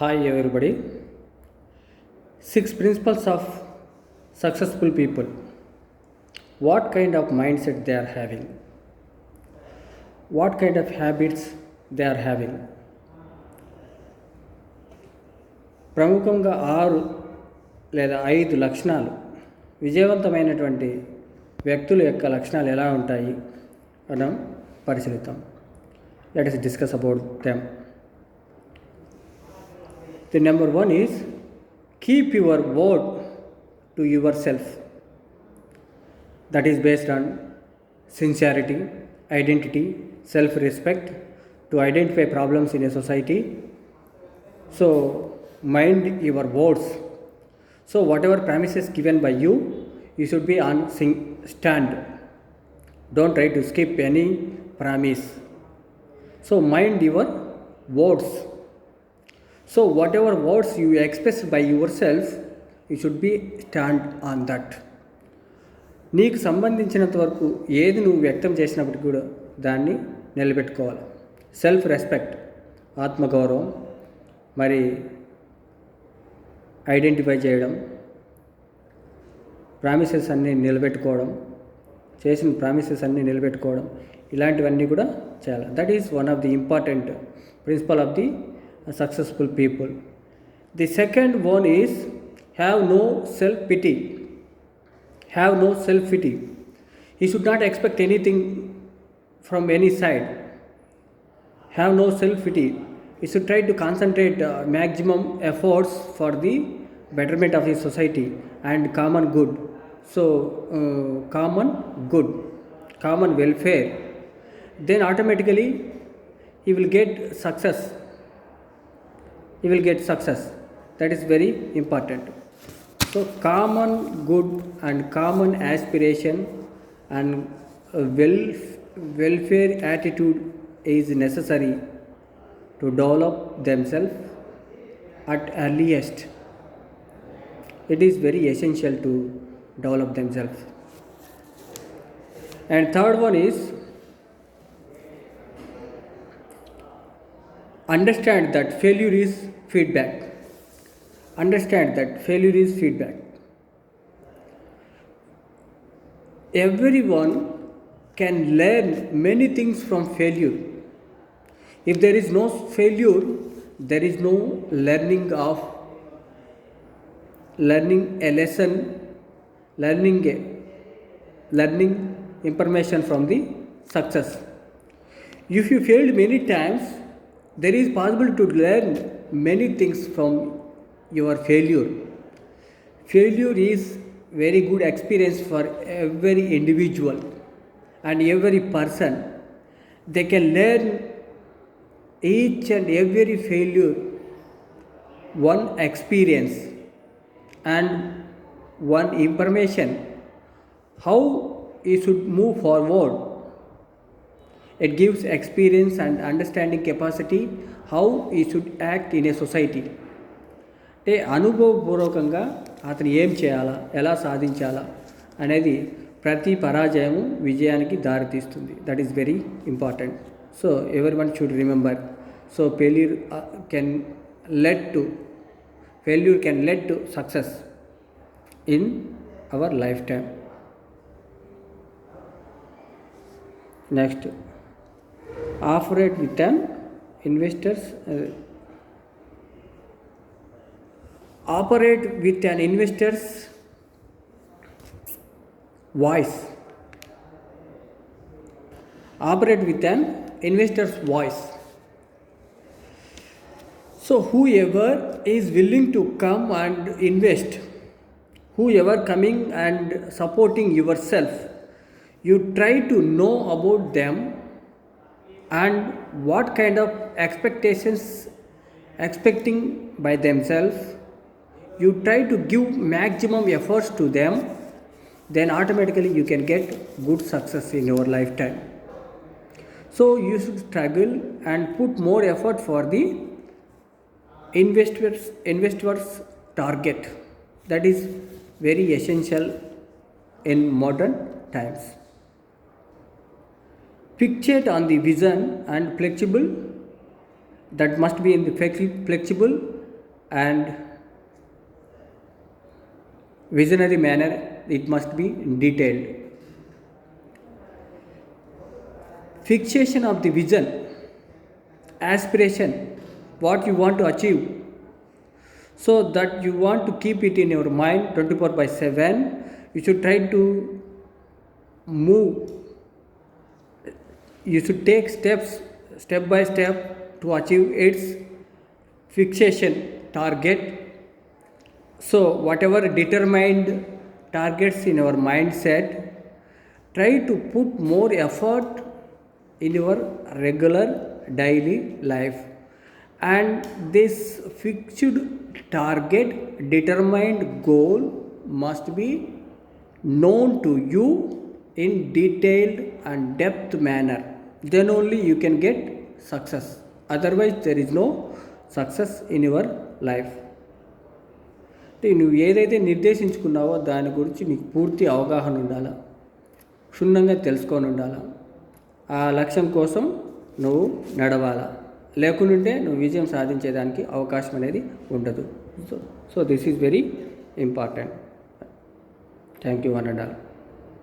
Hi everybody. Six principles of successful people. What kind of mindset they are having? What kind of habits they are having? ప్రముఖంగా 6 లేదా 5 లక్షణాలు విజయవంతమైనటువంటి వ్యక్తుల యొక్క లక్షణాలు ఎలా ఉంటాయి మనం పరిశీలిద్దాం. Let us discuss about them. The number 1 is keep your word to yourself. That is based on sincerity, identity, self-respect, to identify problems in a society. So mind your words. So whatever promises given by you, you should be on stand. Don't try to skip any promise. So mind your words. So whatever words you express by yourself, you should be stand on that. నీకు సంబంధించినంత వరకు ఏది నువ్వు వ్యక్తం చేసినప్పటికీ కూడా దాన్ని నిలబెట్టుకోవాలి. సెల్ఫ్ రెస్పెక్ట్, ఆత్మగౌరవం, మరి ఐడెంటిఫై చేయడం, ప్రామిసెస్ అన్నీ నిలబెట్టుకోవడం, చేసిన ప్రామిసెస్ అన్నీ నిలబెట్టుకోవడం, ఇలాంటివన్నీ కూడా చేయాలి. That is one of the important principle of the successful people. The second one is have no self-pity. Have no self-pity. You should not expect anything from any side. Have no self-pity. You should try to concentrate maximum efforts for the betterment of the society and common good. So common good, common welfare. Then automatically you will get success. You will get success. That is very important. So common good and common aspiration and welfare attitude is necessary to develop themselves at earliest. It is very essential to develop themselves. And third one is understand that failure is feedback. Understand that failure is feedback. Everyone can learn many things from failure. If there is no failure, there is no learning a lesson, learning information from the success. If you failed many times, there is possible to learn many things from your failure. Failure is very good experience for every individual and every person. They can learn each and every failure one experience and one information how you should move forward. It gives experience and understanding capacity how he should act in a society. అంటే అనుభవపూర్వకంగా అతను ఏం చేయాలా, ఎలా సాధించాలా అనేది ప్రతి పరాజయము విజయానికి దారితీస్తుంది. That is very important. So every one should remember. So failure can lead to success in our life time. Next, operate with an investor's voice. Operate with an investor's voice. So whoever is willing to come and invest, whoever coming and supporting yourself, you try to know about them and what kind of expectations expecting by themselves. You try to give maximum efforts to them, then automatically you can get good success in your lifetime. So you should struggle and put more effort for the investors target. That is very essential in modern times. Fixate on the vision and flexible, that must be in the flexible and visionary manner. It must be detailed. Fixation of the vision, aspiration, what you want to achieve, so that you want to keep it in your mind 24/7. You should try to move, you should take steps step by step to achieve its fixation target. So whatever determined targets in your mindset, try to put more effort in your regular daily life, and this fixed target, determined goal must be known to you in detailed and depth manner. Then only you can get success. Otherwise there is no success in your life. అంటే నువ్వు ఏదైతే నిర్దేశించుకున్నావో దాని గురించి నీకు పూర్తి అవగాహన ఉండాలా, క్షుణ్ణంగా తెలుసుకొని ఉండాలా. ఆ లక్ష్యం కోసం నువ్వు నడవాలా, లేకుంటే నువ్వు విజయం సాధించేదానికి అవకాశం అనేది ఉండదు. So this is very important. Thank you one and all.